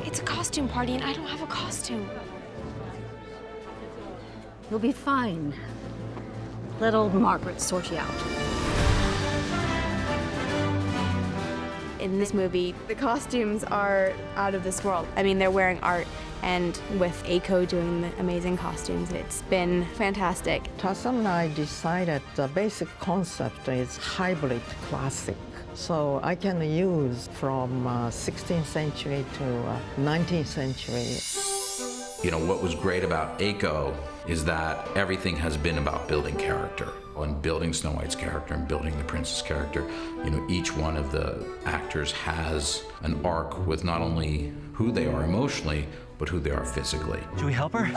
It's a costume party and I don't have a costume. You'll be fine. Let old Margaret sort you out. In this movie, the costumes are out of this world. I mean, they're wearing art, and with ALCOTT doing the amazing costumes, it's been fantastic. Tarsem and I decided the basic concept is hybrid classic. So I can use from 16th century to 19th century. You know, what was great about ALCOTT is that everything has been about building character. And building Snow White's character and building the princess character, you know, each one of the actors has an arc with not only who they are emotionally, but who they are physically. Should we help her?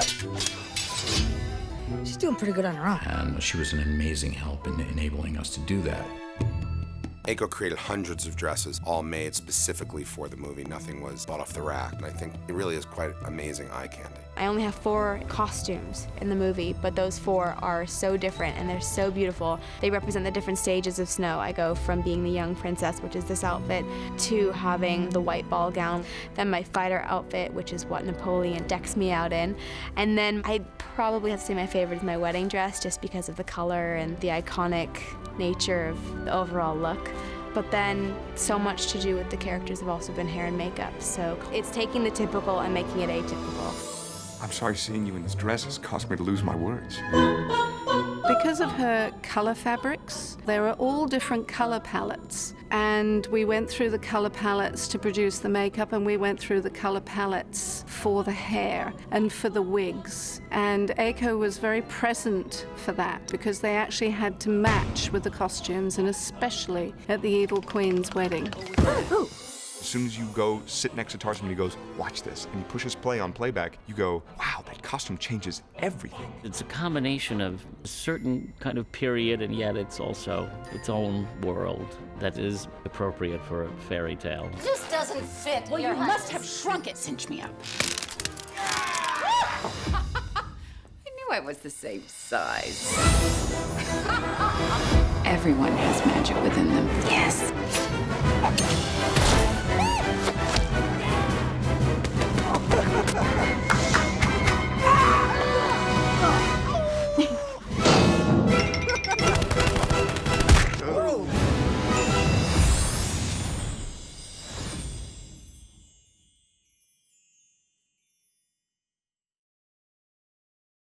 She's doing pretty good on her own. And she was an amazing help in enabling us to do that. ALCOTT created hundreds of dresses, all made specifically for the movie. Nothing was bought off the rack, and I think it really is quite amazing eye candy. I only have 4 costumes in the movie, but those 4 are so different and they're so beautiful. They represent the different stages of snow. I go from being the young princess, which is this outfit, to having the white ball gown, then my fighter outfit, which is what Napoleon decks me out in, and then I'd probably have to say my favorite is my wedding dress, just because of the color and the iconic nature of the overall look. But then so much to do with the characters have also been hair and makeup, so it's taking the typical and making it atypical. I'm sorry seeing you in this dress has caused me to lose my words. Because of her color fabrics, there are all different color palettes. And we went through the color palettes to produce the makeup, and we went through the color palettes for the hair and for the wigs. And ALCOTT was very present for that because they actually had to match with the costumes, and especially at the Evil Queen's wedding. As soon as you go sit next to Tarsem and he goes, watch this, and he pushes play on playback, you go, wow, that costume changes everything. It's a combination of a certain kind of period, and yet it's also its own world that is appropriate for a fairy tale. This doesn't fit. Well, you must have shrunk it. Cinch me up. I knew I was the same size. Everyone has magic within them. Yes.